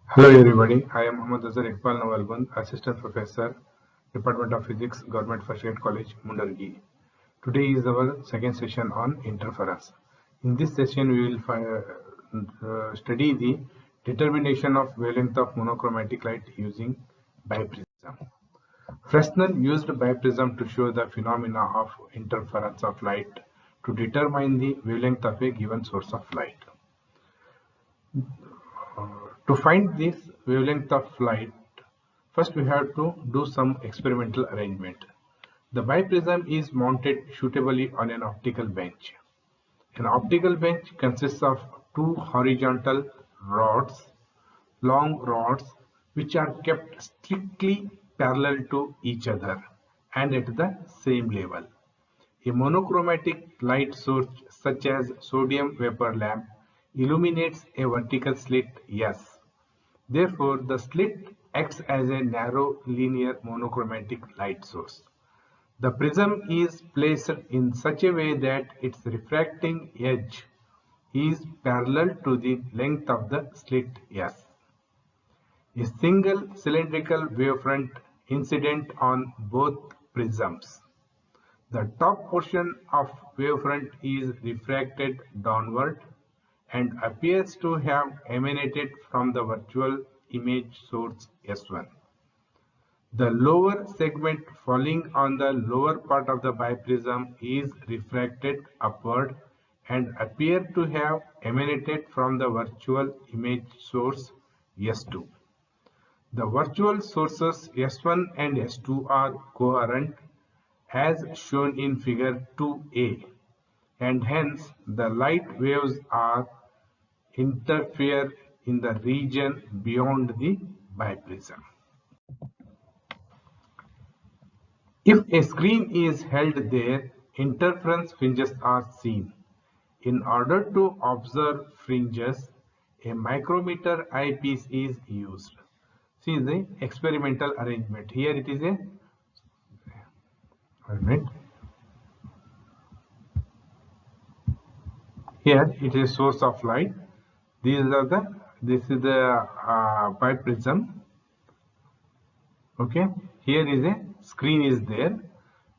Hello everybody, I am Mohammad Azhar Iqbal Nawalband, Assistant Professor, Department of Physics, Government First Aid College, Mundargi. Today is our second session on interference. In this session, we will study the determination of wavelength of monochromatic light using biprism. Fresnel used biprism to show the phenomena of interference of light to determine the wavelength of a given source of light. To find this wavelength of light, first we have to do some experimental arrangement. The biprism is mounted suitably on an optical bench. An optical bench consists of two horizontal rods, long rods, which are kept strictly parallel to each other and at the same level. A monochromatic light source such as sodium vapor lamp illuminates a vertical slit S. Therefore, the slit acts as a narrow linear monochromatic light source. The prism is placed in such a way that its refracting edge is parallel to the length of the slit S. A single cylindrical wavefront incident on both prisms. The top portion of wavefront is refracted downward and appears to have emanated from the virtual image source S1. The lower segment falling on the lower part of the biprism is refracted upward and appear to have emanated from the virtual image source S2. The virtual sources S1 and S2 are coherent as shown in figure 2a, and hence the light waves are interfere in the region beyond the biprism. If a screen is held there, interference fringes are seen. In order to observe fringes, a micrometer eyepiece is used. See the experimental arrangement. Here it is a wait, here it is source of light. This is the biprism. Okay, here is a screen is there.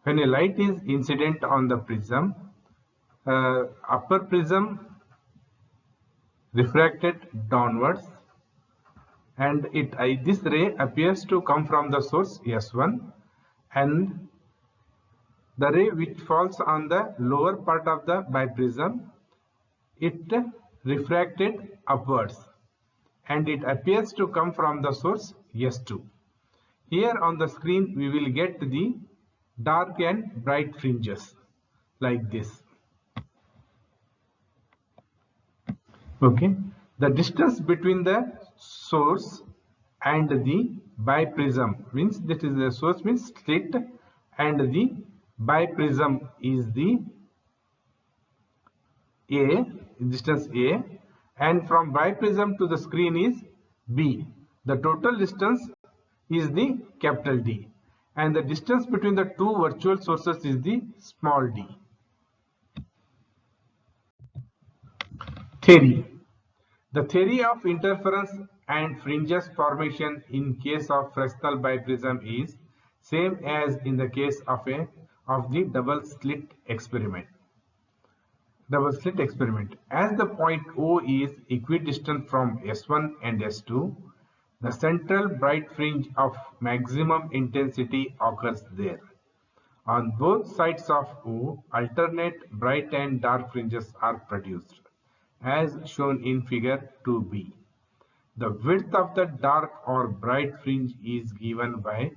When a light is incident on the prism, upper prism refracted downwards, and this ray appears to come from the source S1, and the ray which falls on the lower part of the biprism, it refracted upwards, and it appears to come from the source S2. Here on the screen we will get the dark and bright fringes like this. Okay, the distance between the source and the biprism means that is the source means slit and the biprism is the A, distance A, and from biprism to the screen is B. The total distance is the capital D, and the distance between the two virtual sources is the small d. Theory. The theory of interference and fringes formation in case of Fresnel biprism is same as in the case of the double slit experiment. As the point O is equidistant from S1 and S2, the central bright fringe of maximum intensity occurs there. On both sides of O, alternate bright and dark fringes are produced, as shown in figure 2b. The width of the dark or bright fringe is given by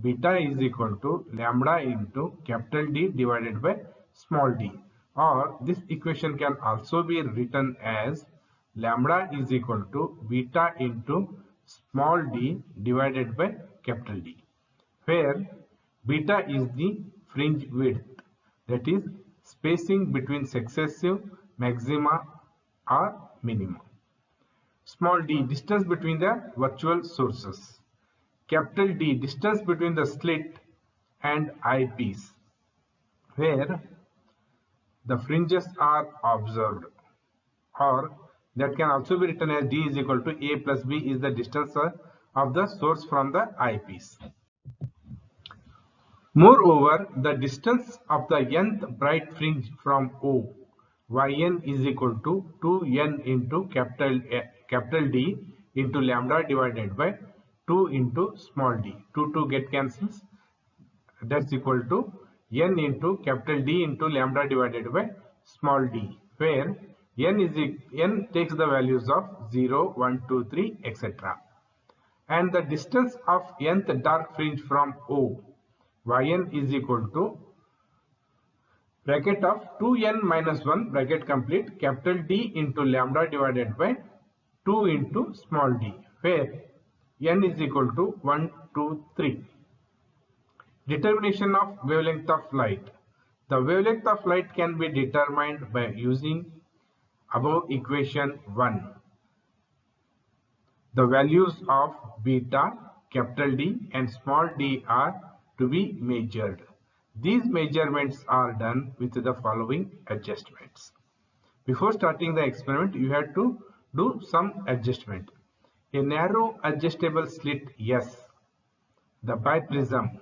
beta is equal to lambda into capital D divided by small d, or this equation can also be written as lambda is equal to beta into small d divided by capital D, where beta is the fringe width, that is spacing between successive maxima or minima. Small d, distance between the virtual sources. Capital D, distance between the slit and eyepiece, where the fringes are observed, or That can also be written as D is equal to A plus B is the distance of the source from the eyepiece. Moreover, the distance of the nth bright fringe from O, Yn is equal to 2n into capital D into lambda divided by 2 into small d. 2 get cancels. That's equal to n into capital D into lambda divided by small d, where n takes the values of 0, 1, 2, 3, etc. And the distance of nth dark fringe from O, Yn is equal to bracket of 2n minus 1 bracket complete capital D into lambda divided by 2 into small d, where n is equal to 1, 2, 3. Determination of wavelength of light. The wavelength of light can be determined by using above equation 1. The values of beta, capital D and small d are to be measured. These measurements are done with the following adjustments. Before starting the experiment, you have to do some adjustment. A narrow adjustable slit S, the biprism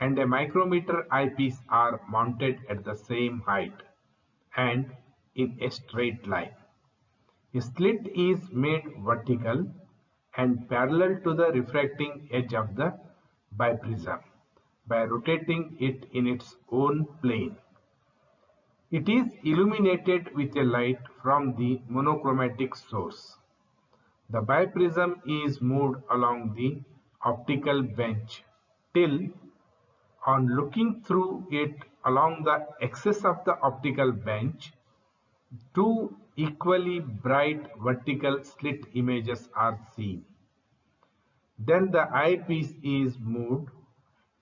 and a micrometer eyepiece are mounted at the same height and in a straight line. A slit is made vertical and parallel to the refracting edge of the biprism by rotating it in its own plane. It is illuminated with a light from the monochromatic source. The biprism is moved along the optical bench till, on looking through it along the axis of the optical bench, two equally bright vertical slit images are seen. Then the eyepiece is moved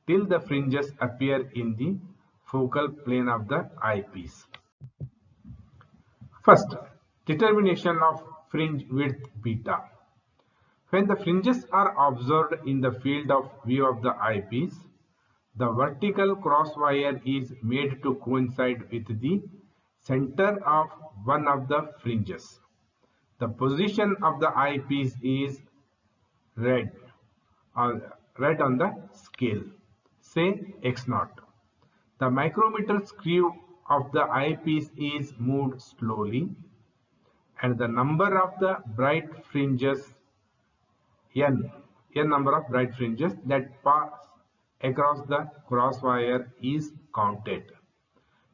till the fringes appear in the focal plane of the eyepiece. First, determination of fringe width beta. When the fringes are observed in the field of view of the eyepiece, the vertical cross wire is made to coincide with the center of one of the fringes. The position of the eyepiece is red on the scale, say x0. The micrometer screw of the eyepiece is moved slowly, and the number of the bright fringes, n number of bright fringes that pass across the cross wire is counted.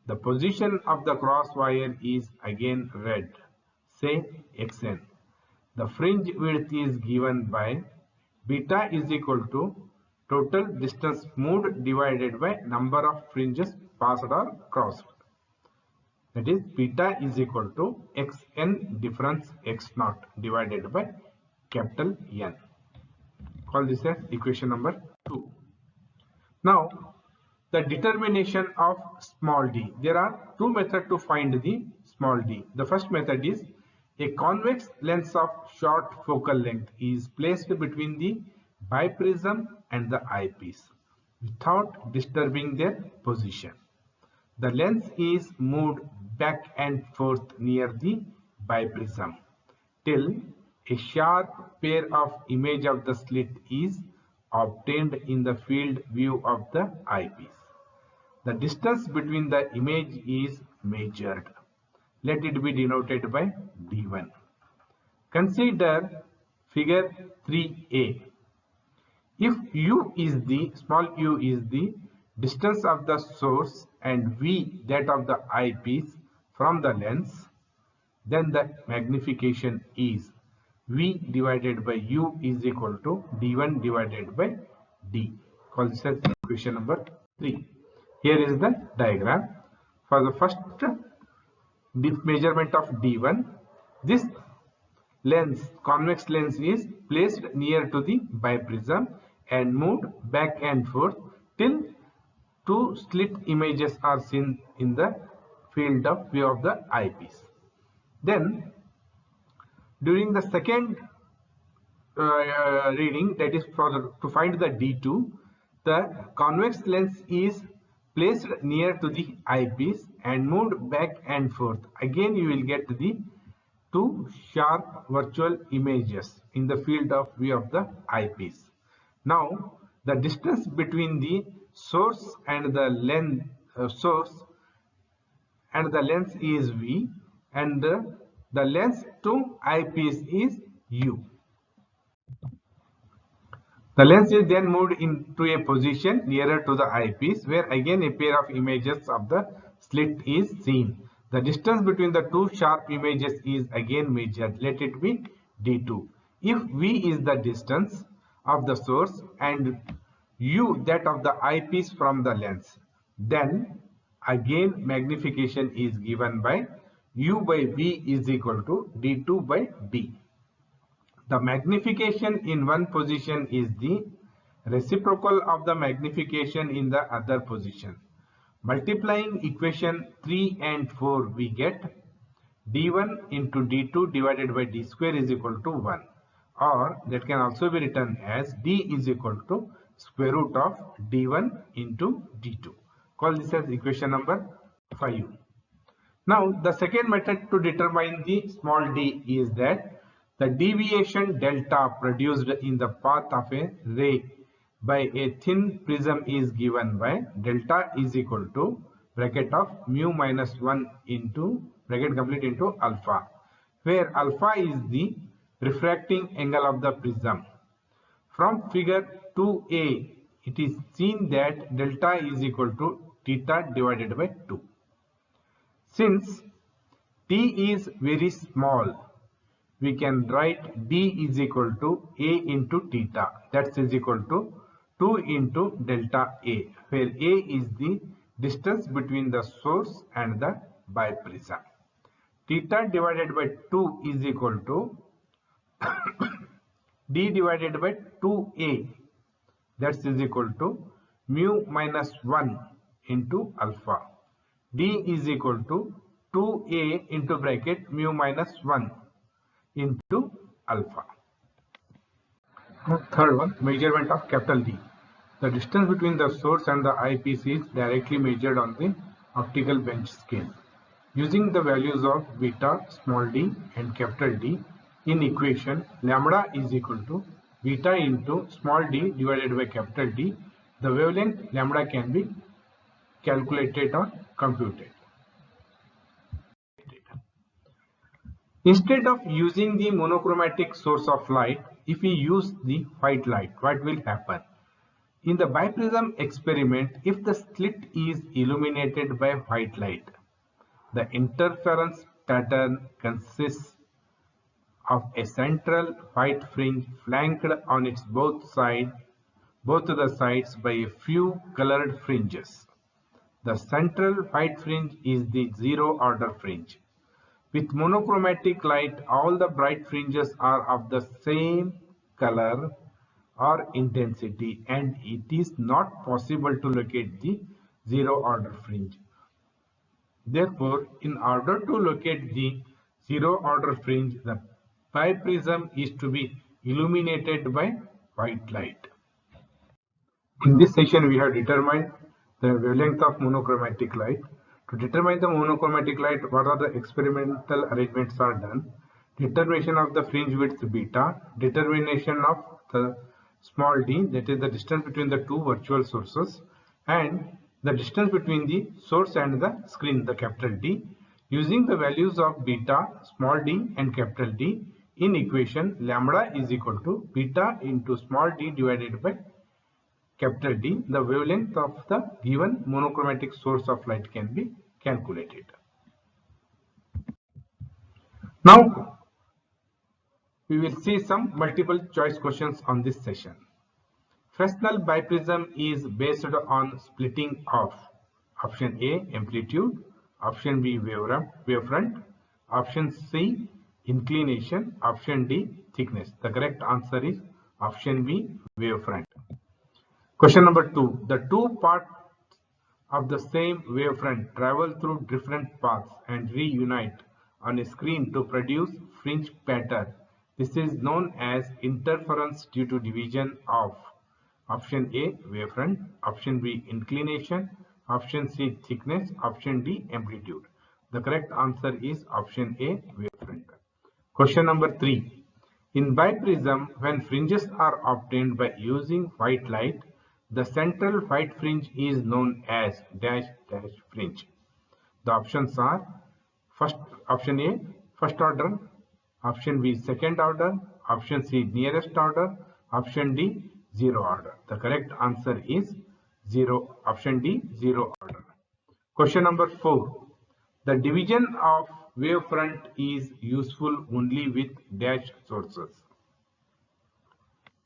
The position of the cross wire is again red, say xn. The fringe width is given by beta is equal to total distance moved divided by number of fringes passed or crossed. That is, beta is equal to xn difference x0 divided by capital N. Call this as equation number 2. Now, the determination of small d. There are two methods to find the small d. The first method is a convex lens of short focal length is placed between the biprism and the eyepiece without disturbing their position. The lens is moved back and forth near the biprism till a sharp pair of image of the slit is obtained in the field view of the eyepiece. The distance between the image is measured. Let it be denoted by D1. Consider figure 3a. If u is the small u is the distance of the source and v that of the eyepiece from the lens, then the magnification is v divided by u is equal to d1 divided by d. Call this as equation number 3. Here is the diagram. For the first measurement of d1, this lens, convex lens, is placed near to the biprism and moved back and forth till two slit images are seen in the field of view of the eyepiece. Then, during the second reading, that is to find the D2, the convex lens is placed near to the eyepiece and moved back and forth. Again, you will get the two sharp virtual images in the field of view of the eyepiece. Now, the distance between the source and the lens is V, and the lens to eyepiece is U. The lens is then moved into a position nearer to the eyepiece, where again a pair of images of the slit is seen. The distance between the two sharp images is again measured. Let it be d2. If V is the distance of the source and U that of the eyepiece from the lens, then again magnification is given by U by V is equal to d2 by d. The magnification in one position is the reciprocal of the magnification in the other position. Multiplying equation 3 and 4, we get d1 into d2 divided by d square is equal to 1, or that can also be written as d is equal to square root of d1 into d2. Call this as equation number 5. Now, the second method to determine the small d is that the deviation delta produced in the path of a ray by a thin prism is given by delta is equal to bracket of mu minus 1 into bracket complete into alpha, where alpha is the refracting angle of the prism. From figure 2a, it is seen that delta is equal to theta divided by 2. Since t is very small, we can write d is equal to a into theta, that is equal to 2 into delta a, where a is the distance between the source and the biprism. Theta divided by 2 is equal to d divided by 2a, that is equal to mu minus 1 into alpha. D is equal to 2a into bracket mu minus 1 into alpha. Third one, measurement of capital D. The distance between the source and the eyepiece is directly measured on the optical bench scale. Using the values of beta, small d and capital D in equation lambda is equal to beta into small d divided by capital D, the wavelength lambda can be calculated or computed. Instead of using the monochromatic source of light, if we use the white light, what will happen? In the biprism experiment, if the slit is illuminated by white light, the interference pattern consists of a central white fringe flanked on its both the sides by a few colored fringes. The central white fringe is the zero order fringe. With monochromatic light, all the bright fringes are of the same color or intensity, and it is not possible to locate the zero order fringe. Therefore, in order to locate the zero order fringe, the biprism is to be illuminated by white light. In this session, we have determined the wavelength of monochromatic light. To determine the monochromatic light, what are the experimental arrangements are done? Determination of the fringe width beta, determination of the small d, that is the distance between the two virtual sources, and the distance between the source and the screen, the capital D, using the values of beta, small d and capital D in equation lambda is equal to beta into small d divided by capital D, the wavelength of the given monochromatic source of light can be calculated. Now, we will see some multiple choice questions on this session. Fresnel biprism is based on splitting of option A, amplitude, option B, wavefront, option C, inclination, option D, thickness. The correct answer is option B, wavefront. Question number 2. The two parts of the same wavefront travel through different paths and reunite on a screen to produce fringe pattern. This is known as interference due to division of option A, wavefront, option B, inclination, option C, thickness, option D, amplitude. The correct answer is option A, wavefront. Question number 3. In biprism, when fringes are obtained by using white light, the central white fringe is known as dash dash fringe. The options are option A, first order, option B, second order, option C, nearest order, option D, zero order. The correct answer is option D, zero order. Question number 4. The division of wavefront is useful only with dash sources.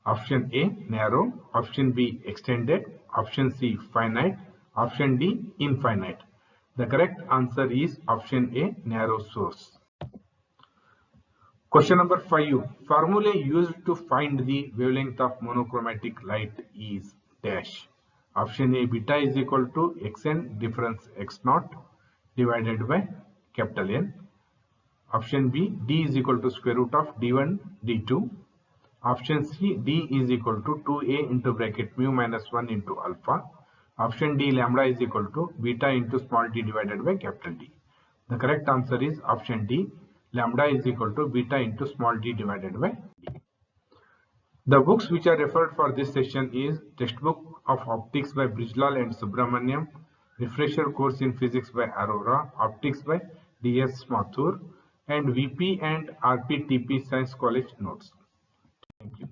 Option A, narrow, option B, extended, option C, finite, option D, infinite. The correct answer is option A, narrow source. Question number 5. Formula used to find the wavelength of monochromatic light is dash. Option A, beta is equal to xn difference x naught divided by capital N. Option B, d is equal to square root of d1 d2. Option C, d is equal to 2a into bracket mu minus 1 into alpha. Option D, lambda is equal to beta into small d divided by capital D. The correct answer is option D, lambda is equal to beta into small d divided by d. The books which are referred for this session is Textbook of Optics by Brijlal and Subramaniam, Refresher Course in Physics by Arora, Optics by D.S. Mathur, and VP and RPTP Science College Notes. Thank you.